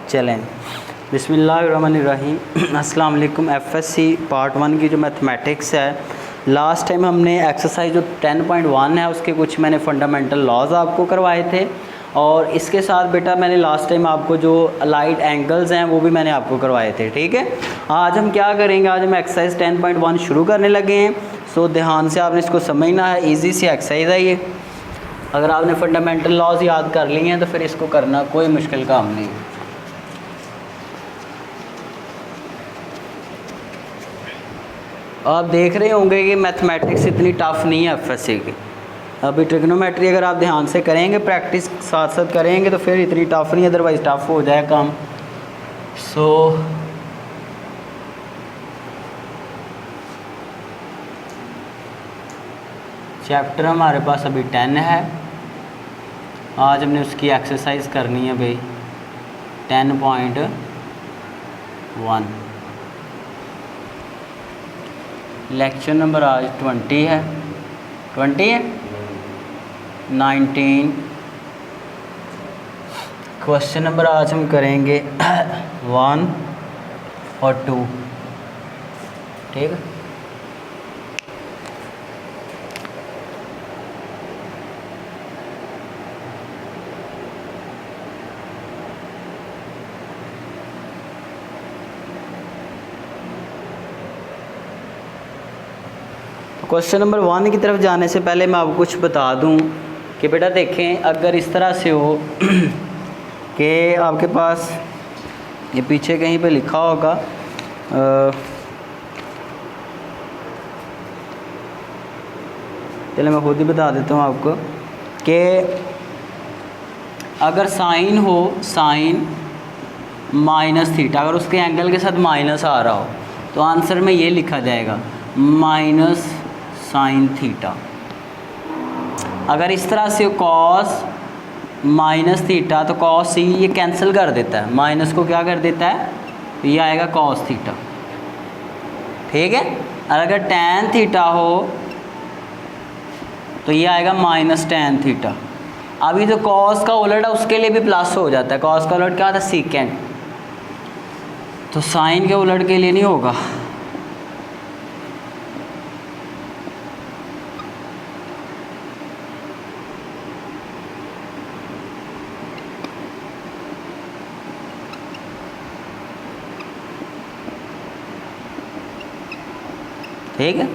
चलें, बिस्मिल्लाहिर्रहमानिर्रहीम। अस्सलाम वालेकुम। एफएससी पार्ट 1 की जो मैथमेटिक्स है, लास्ट टाइम हमने एक्सरसाइज जो 10.1 है उसके कुछ मैंने फंडामेंटल लॉज आपको करवाए थे, और इसके साथ बेटा मैंने लास्ट टाइम आपको जो अलाइड एंगल्स हैं वो भी मैंने आपको करवाए थे। ठीक है, आज हम क्या करेंगे, आज हम एक्सरसाइज 10.1 शुरू करने लगे हैं। सो ध्यान से आपने इसको समझना है, ईजी सी एक्सरसाइज है ये। अगर आपने फंडामेंटल लॉज याद कर लिए हैं तो फिर इसको करना कोई मुश्किल काम नहीं है। आप देख रहे होंगे कि मैथमेटिक्स इतनी टफ़ नहीं है एफएससी की। अभी ट्रिग्नोमेट्री अगर आप ध्यान से करेंगे, प्रैक्टिस साथ साथ करेंगे तो फिर इतनी टफ़ नहीं, अदरवाइज़ टफ़ हो जाए काम। चैप्टर हमारे पास अभी 10 है। आज हमने उसकी एक्सरसाइज करनी है भाई 10.1। लेक्चर नंबर आज 20 है। 20 है 19। क्वेश्चन नंबर आज हम करेंगे 1 और 2। ठीक है, क्वेश्चन नंबर 1 की तरफ जाने से पहले मैं आपको कुछ बता दूं कि बेटा देखें, अगर इस तरह से हो कि आपके पास ये पीछे कहीं पे लिखा होगा, चलो मैं खुद ही बता देता हूँ आपको कि अगर साइन हो, साइन माइनस थीटा, अगर उसके एंगल के साथ माइनस आ रहा हो तो आंसर में ये लिखा जाएगा माइनस साइन थीटा। अगर इस तरह से कॉस माइनस थीटा तो कॉस सी ये कैंसिल कर देता है, माइनस को क्या कर देता है, तो ये आएगा कॉस थीटा। ठीक है, और अगर टैन थीटा हो तो ये आएगा माइनस टैन थीटा। अभी जो कॉस का उलट है उसके लिए भी प्लस हो जाता है। कॉस का उलट क्या होता है, सीकेंड, तो साइन के उलट के लिए नहीं होगा। ठीक है,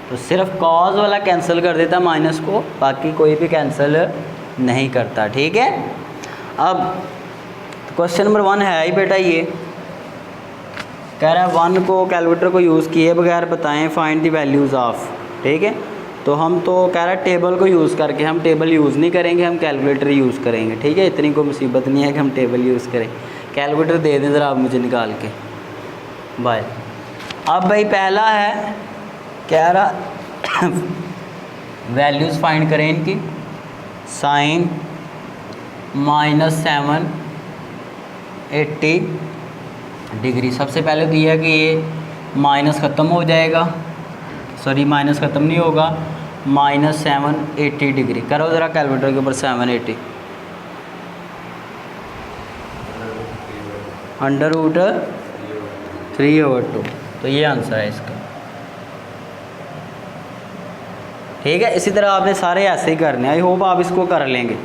तो सिर्फ कॉज वाला कैंसिल कर देता माइनस को, बाकी कोई भी कैंसिल नहीं करता। ठीक है, अब क्वेश्चन नंबर 1 है ही बेटा, ये कह रहा है 1 को कैलकुलेटर को यूज़ किए बगैर बताएं फाइंड द वैल्यूज़ ऑफ। ठीक है, तो हम तो कह रहा है टेबल को यूज़ करके, हम टेबल यूज़ नहीं करेंगे, हम कैलकुलेटर यूज़ करेंगे। ठीक है, इतनी कोई मुसीबत नहीं है कि हम टेबल यूज़ करें। कैलकुलेटर दे दें ज़रा आप मुझे निकाल के, बाय। अब भाई पहला है, कह रहा वैल्यूज़ फाइंड करें इनकी। Sine -780 degree. सबसे पहले तो यह है कि ये माइनस ख़त्म हो जाएगा, सॉरी माइनस ख़त्म नहीं होगा, -780 डिग्री। करो ज़रा कैलकुलेटर के ऊपर 780 √3/2, तो ये आंसर है इसका। ठीक है, इसी तरह आपने सारे ऐसे ही करने, आई होप आप इसको कर लेंगे,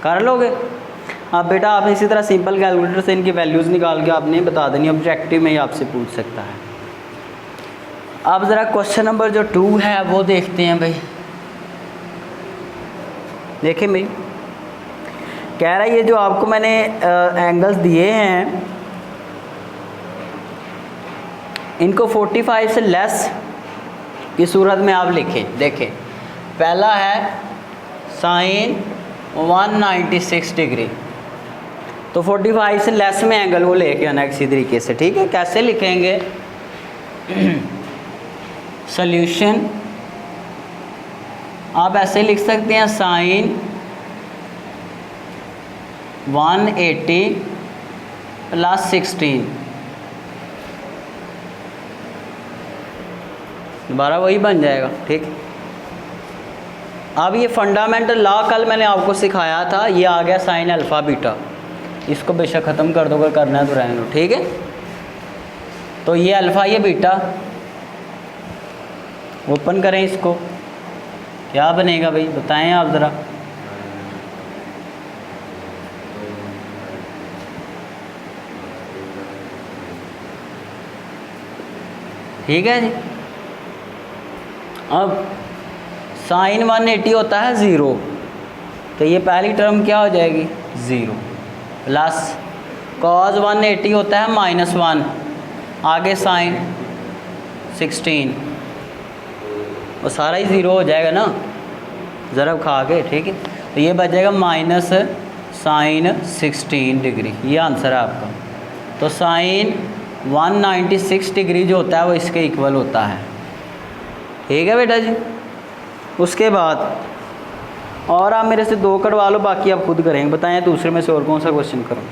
कर लोगे। अब बेटा आपने इसी तरह सिंपल कैलकुलेटर से इनकी वैल्यूज़ निकाल के आपने बता देनी, ऑब्जेक्टिव में ही आपसे पूछ सकता है। अब ज़रा क्वेश्चन नंबर जो 2 है वो देखते हैं भाई। देखें भाई, कह रहा है ये जो आपको मैंने एंगल्स दिए हैं इनको 45 से लेस की सूरत में आप लिखें। देखें, पहला है साइन 196 डिग्री, तो 45 से लेस में एंगल वो लेके आना किसी तरीके से। ठीक है, कैसे लिखेंगे, सॉल्यूशन आप ऐसे लिख सकते हैं, साइन 180 + 16, दोबारा वही बन जाएगा। ठीक, अब ये फंडामेंटल लॉ कल मैंने आपको सिखाया था, ये आ गया साइन अल्फ़ा बीटा। इसको बेशक ख़त्म कर दो, अगर करना है तो रहने दो, ठीक है। तो ये अल्फ़ा ये बीटा, ओपन करें इसको, क्या बनेगा भाई बताएं आप ज़रा। ठीक है जी। अब साइन 180 होता है 0, तो ये पहली टर्म क्या हो जाएगी 0, प्लस कॉज 180 होता है -1, आगे साइन 16, वो सारा ही 0 हो जाएगा ना ज़रब खा के, ठीक है। तो ये बच जाएगा माइनस साइन 16 डिग्री, ये आंसर है आपका। तो साइन 196 डिग्री जो होता है वो इसके इक्वल होता है, ठीक है बेटा जी। उसके बाद और आप मेरे से 2 करवा लो, बाकी आप खुद करेंगे। बताएं दूसरे में से और कौन सा क्वेश्चन करूं।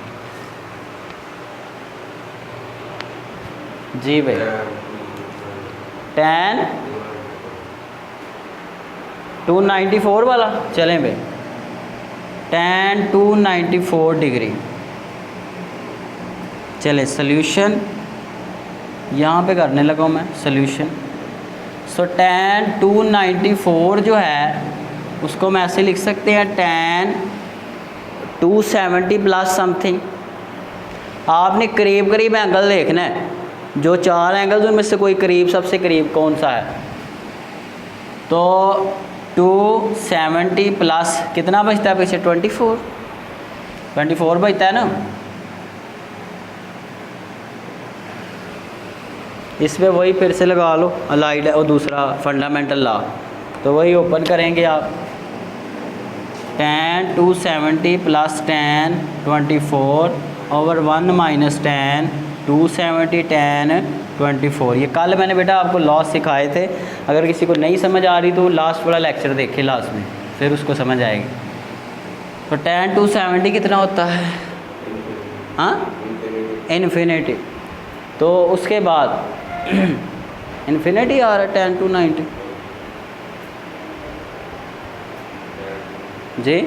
जी भाई, tan 294 वाला, चलें भाई, tan 294 डिग्री। चले सॉल्यूशन यहाँ पे करने लगा हूँ मैं सॉल्यूशन। सो tan 294 जो है उसको हम ऐसे लिख सकते हैं tan 270 प्लस समथिंग। आपने करीब करीब एंगल देखना है, जो 4 एंगल्स उनमें से कोई करीब, सबसे करीब कौन सा है। तो 270 प्लस कितना बचता है पीछे 24 बचता है ना। इसमें वही फिर से लगा लो अलाइड और दूसरा फंडामेंटल लॉ, तो वही ओपन करेंगे आप। tan 270 plus tan 24 over 1 minus tan 270 tan 24। ये कल मैंने बेटा आपको लॉस सिखाए थे, अगर किसी को नहीं समझ आ रही तो लास्ट वाला लेक्चर देखे लास्ट में, फिर उसको समझ आएगी। तो tan 270 कितना होता है, हाँ इन्फिनिटी। तो उसके बाद इन्फिनिटी आ रहा है tan 290 जी,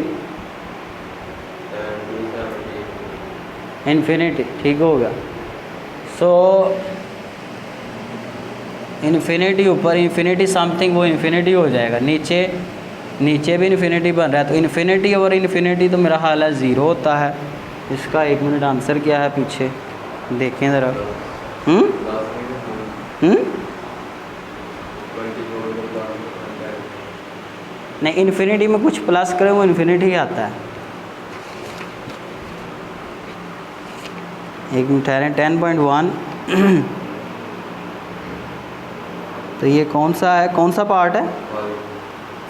इन्फिनिटी, ठीक होगा। सो इन्फिनिटी ऊपर, इन्फिनिटी समथिंग, वो इन्फिनिटी हो जाएगा। नीचे भी इन्फिनिटी बन रहा है, तो इन्फिनिटी और इन्फिनिटी तो मेरा हाल है 0 होता है। इसका 1 मिनट आंसर क्या है पीछे देखें ज़रा। नहीं, इन्फिनिटी में कुछ प्लस करें वो इन्फिनिटी ही आता है। 1 मिनट ठहरें, 10.1 तो ये कौन सा है, कौन सा पार्ट है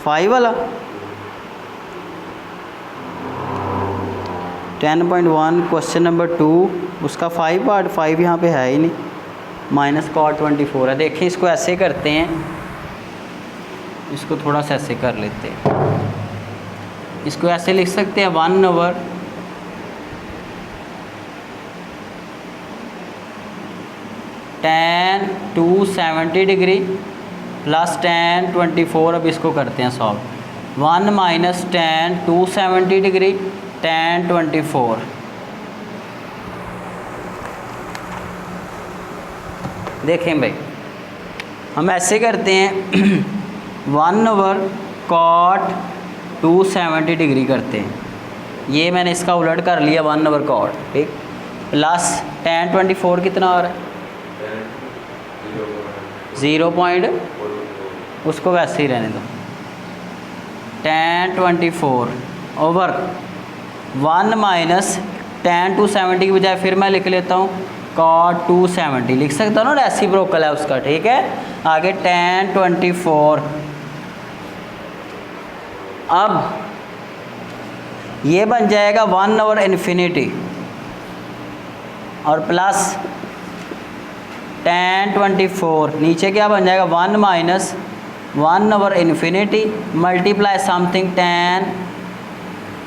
5 वाला। 10.1 क्वेश्चन नंबर 2 उसका 5 पार्ट, 5 यहाँ पे है ही नहीं, माइनस cot 24 है। देखें इसको ऐसे करते हैं, इसको थोड़ा सा ऐसे कर लेते हैं, इसको ऐसे लिख सकते हैं 1 over tan 270 degree plus tan 24। अब इसको करते हैं solve. 1 minus tan 270 degree tan 24। देखें भाई, हम ऐसे करते हैं 1 ओवर cot 270 डिग्री करते हैं, ये मैंने इसका उलट कर लिया 1 ओवर cot, ठीक, प्लस tan 24 कितना आ रहा है 0 पॉइंट, उसको वैसे ही रहने दो, tan 24 ओवर 1 माइनस tan 270 की बजाय फिर मैं लिख लेता हूँ cot 270, लिख सकता हूँ ना, रेसिप्रोकल है उसका, ठीक है। आगे tan 24, अब ये बन जाएगा 1 ओवर इन्फिनिटी और प्लस tan 24, नीचे क्या बन जाएगा 1 minus 1 over infinity multiply something tan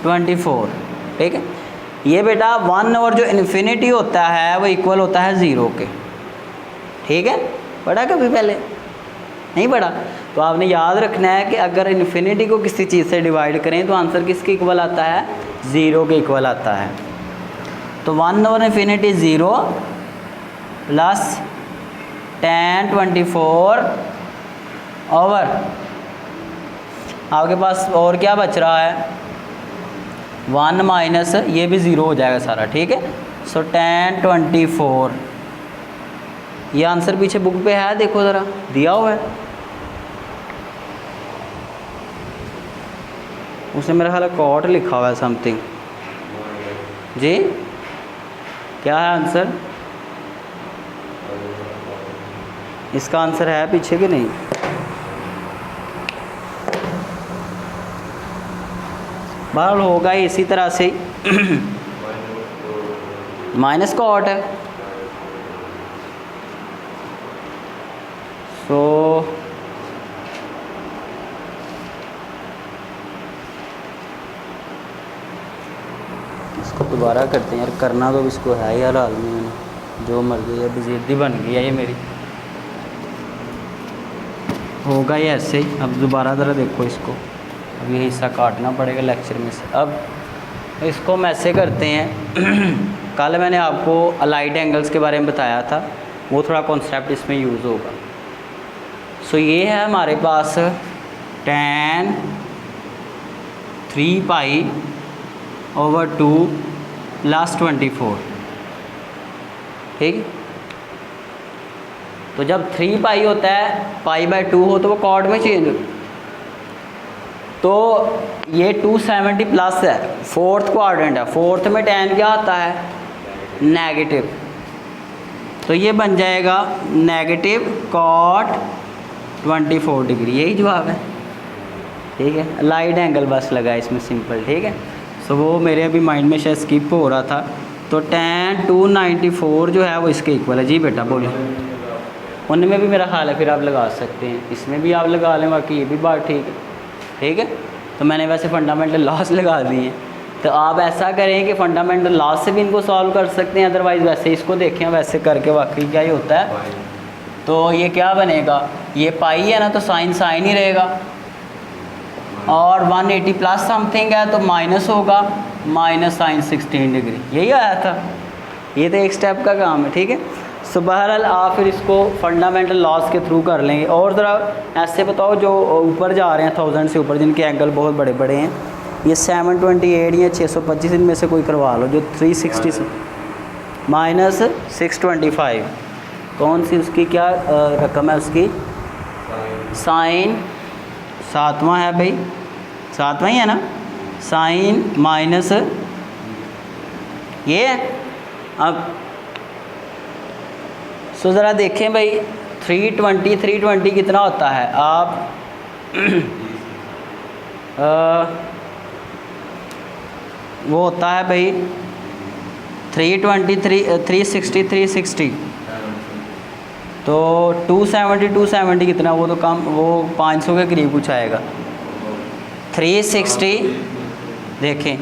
24, ठीक है। ये बेटा 1 ओवर जो इन्फिनिटी होता है वो इक्वल होता है 0 के, ठीक है। पढ़ा कभी पहले नहीं पढ़ा, तो आपने याद रखना है कि अगर इन्फिनिटी को किसी चीज़ से डिवाइड करें तो आंसर किसके इक्वल आता है 0 के इक्वल आता है। तो 1/∞ 0 प्लस tan 24 ओवर, आपके पास और क्या बच रहा है 1 माइनस, ये भी 0 हो जाएगा सारा, ठीक है। सो tan 24, ये आंसर पीछे बुक पे है, देखो ज़रा दिया हुआ है, उसने मेरा ख्याल कॉट लिखा हुआ है समथिंग जी। क्या है आंसर, इसका आंसर है पीछे कि नहीं? बहरहाल होगा ही इसी तरह से माइनस कॉट है। सो इसको दोबारा करते हैं यार, करना तो इसको है यार आदमी में, जो मर्जी है, जिद्दी बन गई है ये मेरी, होगा ही ऐसे ही। अब दोबारा ज़रा देखो इसको, अब ये हिस्सा काटना पड़ेगा लेक्चर में से। अब इसको हम ऐसे करते हैं कल मैंने आपको अलाइड एंगल्स के बारे में बताया था, वो थोड़ा कॉन्सेप्ट इसमें यूज़ होगा। सो ये है हमारे पास tan 3 पाई ओवर 2 प्लस 24, ठीक। तो जब 3 पाई होता है, π/2 हो तो वो कॉर्ड में चेंज हो, तो ये 270 प्लस है, फोर्थ क्वाड्रेंट है, फोर्थ में tan क्या आता है नेगेटिव, तो ये बन जाएगा नेगेटिव cot 24 डिग्री, यही जवाब है, ठीक है। लाइट एंगल बस लगा है इसमें सिंपल, ठीक है। सो वो मेरे अभी माइंड में शायद स्किप हो रहा था। तो tan 294 जो है वो इसके इक्वल है जी बेटा, बोलो। उनमें भी मेरा ख्याल है फिर आप लगा सकते हैं, इसमें भी आप लगा लें, बाकी ये भी बात ठीक है, ठीक है। तो मैंने वैसे फंडामेंटल लॉस लगा दिए हैं, तो आप ऐसा करें कि फंडामेंटल लॉस से भी इनको सॉल्व कर सकते हैं, अदरवाइज़ वैसे इसको देखें, वैसे करके वाकई क्या ही होता है। तो ये क्या बनेगा, ये पाई है ना, तो साइन साइन ही रहेगा, और 180 प्लस समथिंग है तो माइनस होगा, माइनस साइन 16 डिग्री, यही आया था। ये तो एक स्टेप का काम है, ठीक है। सो बहरहाल आप फिर इसको फंडामेंटल लॉस के थ्रू कर लेंगे। और ज़रा ऐसे बताओ जो ऊपर जा रहे हैं 1000 से ऊपर, जिनके एंगल बहुत बड़े बड़े हैं, ये 728 या 625 इनमें से कोई करवा लो, जो 360 से माइनस 625, कौन सी उसकी क्या रकम है उसकी, साइन 7वां है भाई, 7वां ही है ना, साइन माइनस ये है। अब सो ज़रा देखें भाई 320 कितना होता है, आप वो होता है भाई 360 तो 270 कितना, वो तो कम, वो 500 के करीब कुछ आएगा। 360 देखें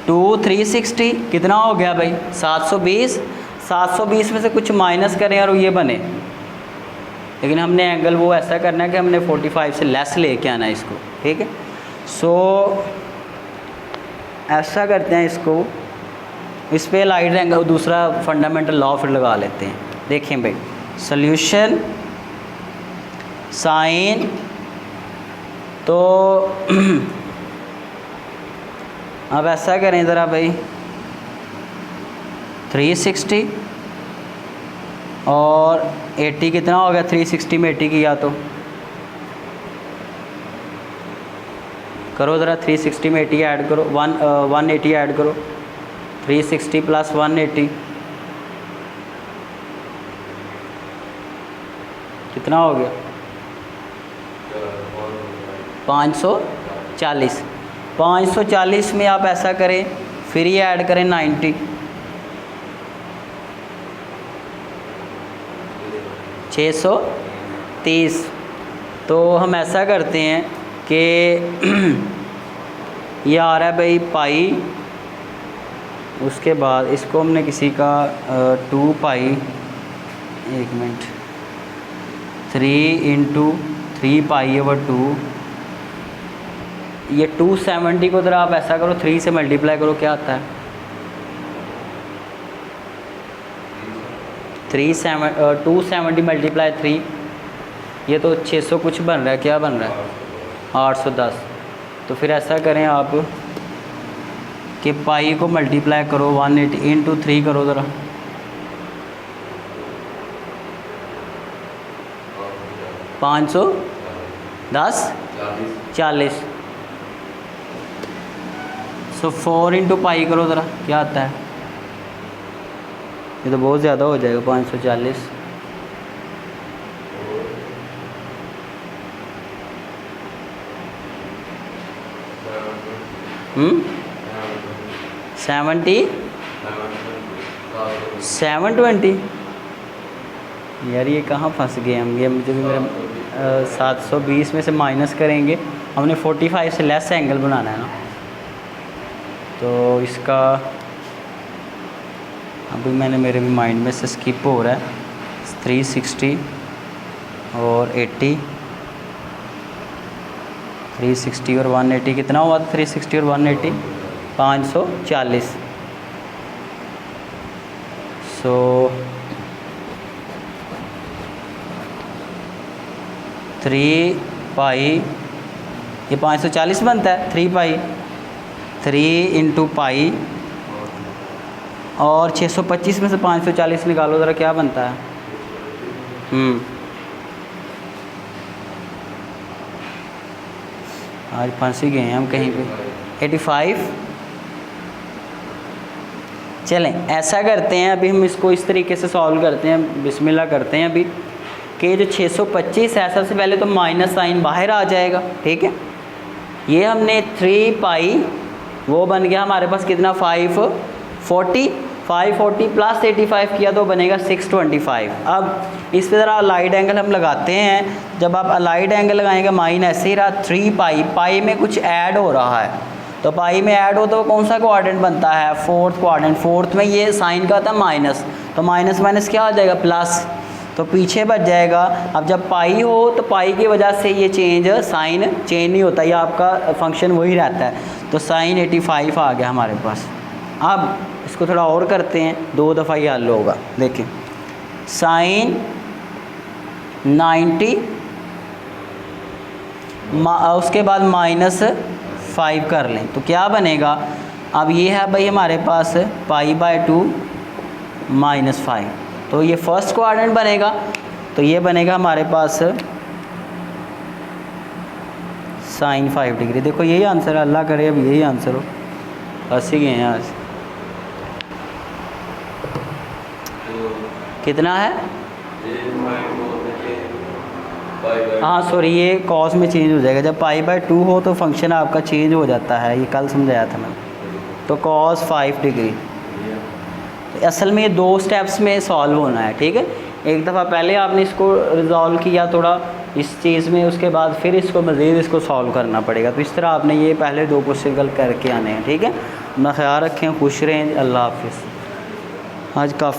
360 कितना हो गया भाई 720 में से कुछ माइनस करें और ये बने, लेकिन हमने एंगल वो ऐसा करना है कि हमने 45 से लेस लेके आना है इसको, ठीक है। सो ऐसा करते हैं इसको, इस पे लाइट एंगल दूसरा फंडामेंटल लॉ फिर लगा लेते हैं। देखें भाई सॉल्यूशन साइन, तो अब ऐसा करें ज़रा भाई 360 और 80 कितना हो गया, 360 में 80 किया तो करो ज़रा, 360 में 80 ऐड करो, 180 ऐड करो, 360 प्लस 180 कितना हो गया 540। 540 में आप ऐसा करें, फिर ये ऐड करें 90, 630। तो हम ऐसा करते हैं कि ये आ रहा है भाई पाई, उसके बाद इसको हमने किसी का 2 पाई, एक मिनट, 3 इंटू 3 पाई ओवर 2, ये 270 को ज़रा आप ऐसा करो 3 से मल्टीप्लाई करो, क्या आता है 270 मल्टीप्लाई 3, ये तो 600 कुछ बन रहा है, क्या बन रहा है 810। तो फिर ऐसा करें आप कि पाई को मल्टीप्लाई करो 180 इंटू 3 करो ज़रा, पाँच सौ 40। सो 4 इंटू पाई करो ज़रा, क्या आता है? ये तो बहुत ज़्यादा हो जाएगा 540। 720 यार, ये कहाँ फंस गए हम? ये मुझे भी मेरे 720 में से माइनस करेंगे, हमने 45 से लेस एंगल बनाना है ना, तो इसका अभी मैंने मेरे भी माइंड में से स्किप हो रहा है। 360 और 80, 360 और 180 कितना हुआ था? 360 और 180 540। सो 3 पाई, ये 540 बनता है। 3 पाई, 3 इंटू पाई, और 625 में से 540 निकालो ज़रा, क्या बनता है? आज फंस ही गए हैं हम कहीं पे। 85। चलें ऐसा करते हैं, अभी हम इसको इस तरीके से सॉल्व करते हैं, बिस्मिल्लाह करते हैं अभी, कि जो 625 है सबसे पहले तो माइनस साइन बाहर आ जाएगा, ठीक है। ये हमने 3 पाई, वो बन गया हमारे पास कितना? 540 प्लस 85 किया तो बनेगा 625। अब इस पे ज़रा अलाइड एंगल हम लगाते हैं। जब आप अलाइड एंगल लगाएंगे, माइन ऐसे ही रहा। 3 पाई में कुछ ऐड हो रहा है, तो पाई में ऐड हो तो कौन सा क्वाड्रेंट बनता है? Fourth quadrant. फोर्थ में ये साइन का था माइनस, तो माइनस माइनस क्या हो जाएगा? प्लस, तो पीछे बच जाएगा। अब जब पाई हो तो पाई की वजह से ये साइन चेंज नहीं होता, ये आपका फंक्शन वही रहता है। तो साइन 85 आ गया हमारे पास। अब इसको थोड़ा और करते हैं, 2 दफ़ा ये हल होगा। देखें, साइन 90, उसके बाद -5 कर लें तो क्या बनेगा? अब ये है भाई हमारे पास π/2 -5, तो ये फर्स्ट क्वाड्रेंट बनेगा। तो ये बनेगा हमारे पास साइन 5 डिग्री। देखो यही आंसर है, अल्लाह करे अब यही आंसर हो। फंस ही गए हैं आज। कितना है? हाँ सॉरी, ये कॉस में चेंज हो जाएगा। जब π/2 हो तो फंक्शन आपका चेंज हो जाता है, ये कल समझाया था मैंने। तो cos 5 डिग्री। तो असल में ये 2 स्टेप्स में सॉल्व होना है, ठीक है। एक दफ़ा पहले आपने इसको रिजॉल्व किया थोड़ा इस चीज़ में, उसके बाद फिर इसको मज़ीद इसको सॉल्व करना पड़ेगा। तो इस तरह आपने ये पहले 2 क्वेश्चन करके आने हैं, ठीक है। अपना ख्याल रखें, खुश रहें, अल्लाह हाफिज़। आज काफ़ी